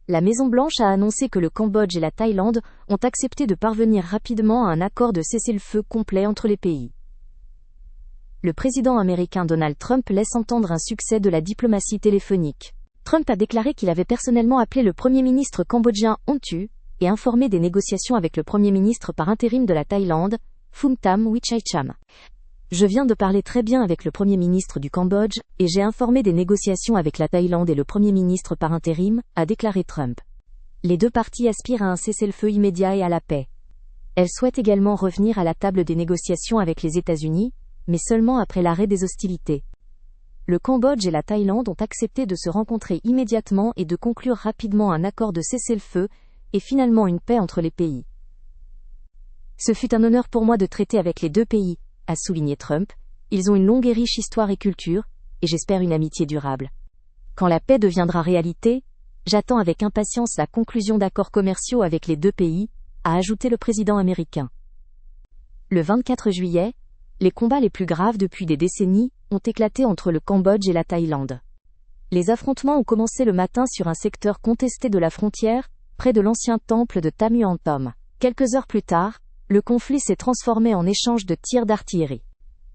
La Maison-Blanche a annoncé que le Cambodge et la Thaïlande ont accepté de parvenir rapidement à un accord de cessez-le-feu complet entre les pays. Le président américain Donald Trump laisse entendre un succès de la diplomatie téléphonique. Trump a déclaré qu'il avait personnellement appelé le Premier ministre cambodgien Hun Thu et informé des négociations avec le Premier ministre par intérim de la Thaïlande, Phumtham Wechaycham. Je viens de parler très bien avec le Premier ministre du Cambodge, et j'ai informé des négociations avec la Thaïlande et le Premier ministre par intérim, a déclaré Trump. Les deux parties aspirent à un cessez-le-feu immédiat et à la paix. Elles souhaitent également revenir à la table des négociations avec les États-Unis, mais seulement après l'arrêt des hostilités. Le Cambodge et la Thaïlande ont accepté de se rencontrer immédiatement et de conclure rapidement un accord de cessez-le-feu, et finalement une paix entre les pays. Ce fut un honneur pour moi de traiter avec les deux pays, a souligné Trump. Ils ont une longue et riche histoire et culture, et j'espère une amitié durable. Quand la paix deviendra réalité, j'attends avec impatience la conclusion d'accords commerciaux avec les deux pays, a ajouté le président américain. Le 24 juillet, les combats les plus graves depuis des décennies ont éclaté entre le Cambodge et la Thaïlande. Les affrontements ont commencé le matin sur un secteur contesté de la frontière, près de l'ancien temple de Tam Yuan Thom. Quelques heures plus tard, le conflit s'est transformé en échange de tirs d'artillerie.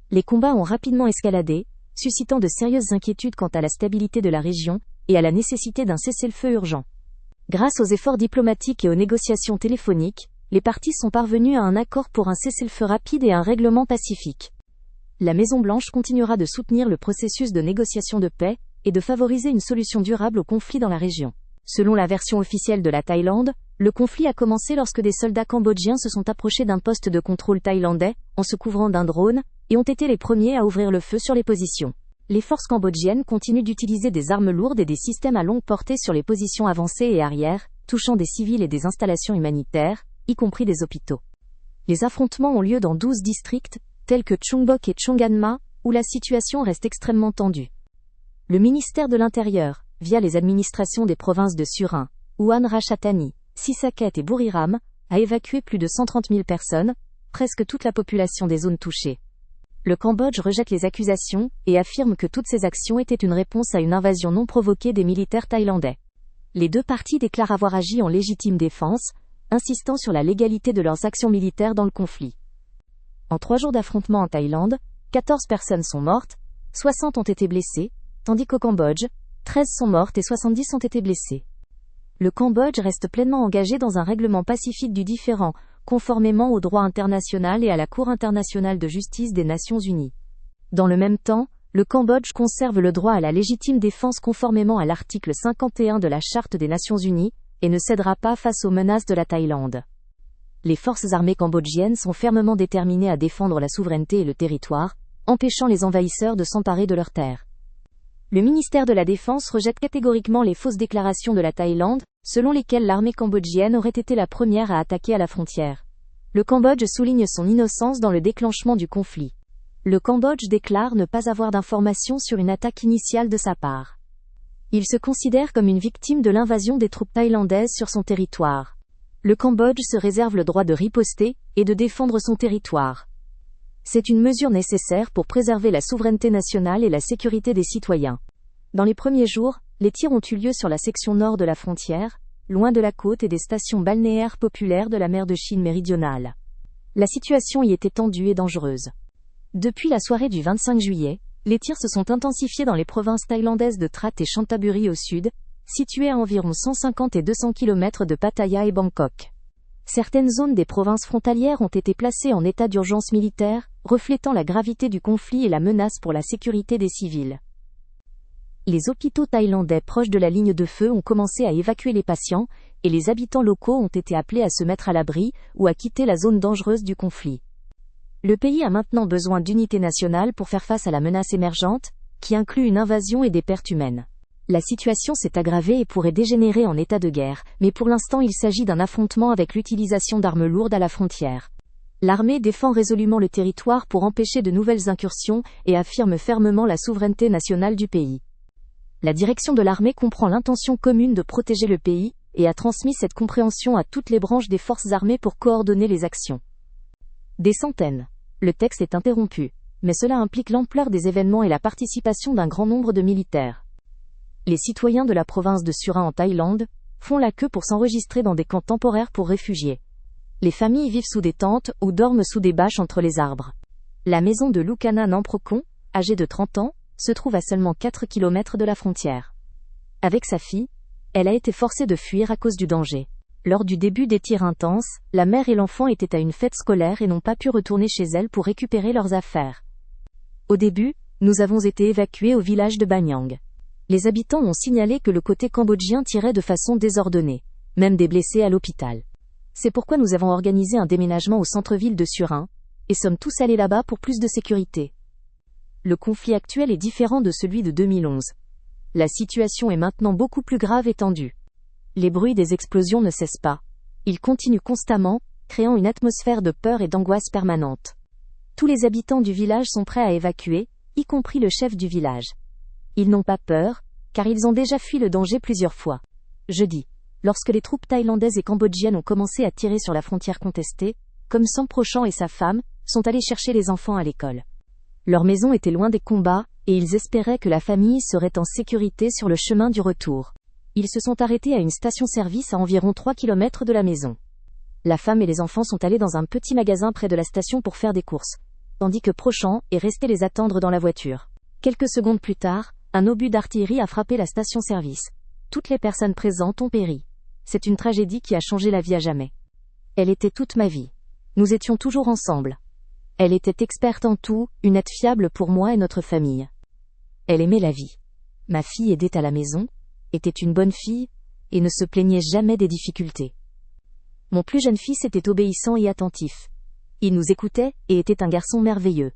Les combats ont rapidement escaladé, suscitant de sérieuses inquiétudes quant à la stabilité de la région et à la nécessité d'un cessez-le-feu urgent. Grâce aux efforts diplomatiques et aux négociations téléphoniques, les parties sont parvenues à un accord pour un cessez-le-feu rapide et un règlement pacifique. La Maison-Blanche continuera de soutenir le processus de négociation de paix et de favoriser une solution durable au conflit dans la région. Selon la version officielle de la Thaïlande, le conflit a commencé lorsque des soldats cambodgiens se sont approchés d'un poste de contrôle thaïlandais, en se couvrant d'un drone, et ont été les premiers à ouvrir le feu sur les positions. Les forces cambodgiennes continuent d'utiliser des armes lourdes et des systèmes à longue portée sur les positions avancées et arrière, touchant des civils et des installations humanitaires, y compris des hôpitaux. Les affrontements ont lieu dans 12 districts, tels que Chungbok et Chonganma, où la situation reste extrêmement tendue. Le ministère de l'Intérieur, via les administrations des provinces de Surin, Uan Ratchathani, Sisaket et Buriram, a évacué plus de 130 000 personnes, presque toute la population des zones touchées. Le Cambodge rejette les accusations et affirme que toutes ces actions étaient une réponse à une invasion non provoquée des militaires thaïlandais. Les deux parties déclarent avoir agi en légitime défense, insistant sur la légalité de leurs actions militaires dans le conflit. En 3 jours d'affrontements en Thaïlande, 14 personnes sont mortes, 60 ont été blessées, tandis qu'au Cambodge, 13 sont mortes et 70 ont été blessées. Le Cambodge reste pleinement engagé dans un règlement pacifique du différend, conformément au droit international et à la Cour internationale de justice des Nations unies. Dans le même temps, le Cambodge conserve le droit à la légitime défense conformément à l'article 51 de la Charte des Nations unies, et ne cédera pas face aux menaces de la Thaïlande. Les forces armées cambodgiennes sont fermement déterminées à défendre la souveraineté et le territoire, empêchant les envahisseurs de s'emparer de leurs terres. Le ministère de la Défense rejette catégoriquement les fausses déclarations de la Thaïlande, selon lesquelles l'armée cambodgienne aurait été la première à attaquer à la frontière. Le Cambodge souligne son innocence dans le déclenchement du conflit. Le Cambodge déclare ne pas avoir d'informations sur une attaque initiale de sa part. Il se considère comme une victime de l'invasion des troupes thaïlandaises sur son territoire. Le Cambodge se réserve le droit de riposter et de défendre son territoire. C'est une mesure nécessaire pour préserver la souveraineté nationale et la sécurité des citoyens. Dans les premiers jours, les tirs ont eu lieu sur la section nord de la frontière, loin de la côte et des stations balnéaires populaires de la mer de Chine méridionale. La situation y était tendue et dangereuse. Depuis la soirée du 25 juillet, les tirs se sont intensifiés dans les provinces thaïlandaises de Trat et Chanthaburi au sud, situées à environ 150 et 200 km de Pattaya et Bangkok. Certaines zones des provinces frontalières ont été placées en état d'urgence militaire, reflétant la gravité du conflit et la menace pour la sécurité des civils. Les hôpitaux thaïlandais proches de la ligne de feu ont commencé à évacuer les patients, et les habitants locaux ont été appelés à se mettre à l'abri ou à quitter la zone dangereuse du conflit. Le pays a maintenant besoin d'unité nationale pour faire face à la menace émergente, qui inclut une invasion et des pertes humaines. La situation s'est aggravée et pourrait dégénérer en état de guerre, mais pour l'instant il s'agit d'un affrontement avec l'utilisation d'armes lourdes à la frontière. L'armée défend résolument le territoire pour empêcher de nouvelles incursions et affirme fermement la souveraineté nationale du pays. La direction de l'armée comprend l'intention commune de protéger le pays, et a transmis cette compréhension à toutes les branches des forces armées pour coordonner les actions. Des centaines. Le texte est interrompu, mais cela implique l'ampleur des événements et la participation d'un grand nombre de militaires. Les citoyens de la province de Surin en Thaïlande, font la queue pour s'enregistrer dans des camps temporaires pour réfugiés. Les familles vivent sous des tentes ou dorment sous des bâches entre les arbres. La maison de Lucana Namprocon, âgée de 30 ans, se trouve à seulement 4 km de la frontière. Avec sa fille, elle a été forcée de fuir à cause du danger. Lors du début des tirs intenses, la mère et l'enfant étaient à une fête scolaire et n'ont pas pu retourner chez elles pour récupérer leurs affaires. Au début, nous avons été évacués au village de Banyang. Les habitants ont signalé que le côté cambodgien tirait de façon désordonnée, même des blessés à l'hôpital. C'est pourquoi nous avons organisé un déménagement au centre-ville de Surin, et sommes tous allés là-bas pour plus de sécurité. Le conflit actuel est différent de celui de 2011. La situation est maintenant beaucoup plus grave et tendue. Les bruits des explosions ne cessent pas. Ils continuent constamment, créant une atmosphère de peur et d'angoisse permanente. Tous les habitants du village sont prêts à évacuer, y compris le chef du village. Ils n'ont pas peur, car ils ont déjà fui le danger plusieurs fois. Jeudi, lorsque les troupes thaïlandaises et cambodgiennes ont commencé à tirer sur la frontière contestée, comme Samprochan et sa femme, sont allés chercher les enfants à l'école. Leur maison était loin des combats, et ils espéraient que la famille serait en sécurité sur le chemin du retour. Ils se sont arrêtés à une station-service à environ 3 km de la maison. La femme et les enfants sont allés dans un petit magasin près de la station pour faire des courses, tandis que Prochan est resté les attendre dans la voiture. Quelques secondes plus tard, un obus d'artillerie a frappé la station-service. Toutes les personnes présentes ont péri. C'est une tragédie qui a changé la vie à jamais. Elle était toute ma vie. Nous étions toujours ensemble. Elle était experte en tout, une aide fiable pour moi et notre famille. Elle aimait la vie. Ma fille aidait à la maison, était une bonne fille, et ne se plaignait jamais des difficultés. Mon plus jeune fils était obéissant et attentif. Il nous écoutait, et était un garçon merveilleux.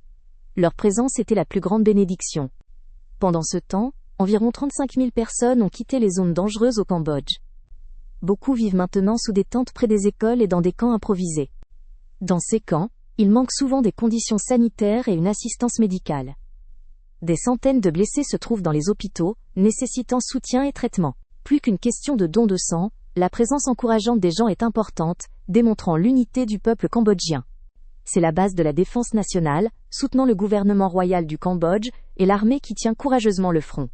Leur présence était la plus grande bénédiction. Pendant ce temps, environ 35 000 personnes ont quitté les zones dangereuses au Cambodge. Beaucoup vivent maintenant sous des tentes près des écoles et dans des camps improvisés. Dans ces camps, il manque souvent des conditions sanitaires et une assistance médicale. Des centaines de blessés se trouvent dans les hôpitaux, nécessitant soutien et traitement. Plus qu'une question de don de sang, la présence encourageante des gens est importante, démontrant l'unité du peuple cambodgien. C'est la base de la défense nationale, soutenant le gouvernement royal du Cambodge et l'armée qui tient courageusement le front.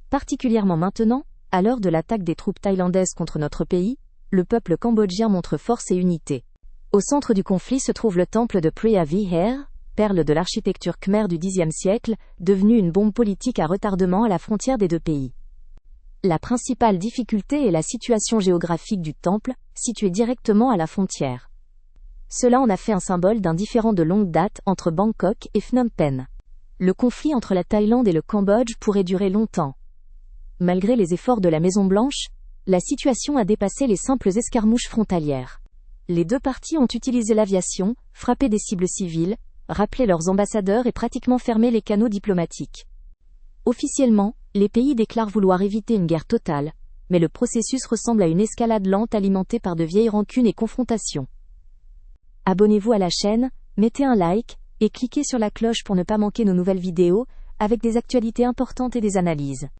Particulièrement maintenant, à l'heure de l'attaque des troupes thaïlandaises contre notre pays, le peuple cambodgien montre force et unité. Au centre du conflit se trouve le temple de Preah Vihear, perle de l'architecture khmer du Xe siècle, devenue une bombe politique à retardement à la frontière des deux pays. La principale difficulté est la situation géographique du temple, situé directement à la frontière. Cela en a fait un symbole d'un différend de longue date entre Bangkok et Phnom Penh. Le conflit entre la Thaïlande et le Cambodge pourrait durer longtemps. Malgré les efforts de la Maison-Blanche, la situation a dépassé les simples escarmouches frontalières. Les deux parties ont utilisé l'aviation, frappé des cibles civiles, rappelé leurs ambassadeurs et pratiquement fermé les canaux diplomatiques. Officiellement, les pays déclarent vouloir éviter une guerre totale, mais le processus ressemble à une escalade lente alimentée par de vieilles rancunes et confrontations. Abonnez-vous à la chaîne, mettez un like, et cliquez sur la cloche pour ne pas manquer nos nouvelles vidéos, avec des actualités importantes et des analyses.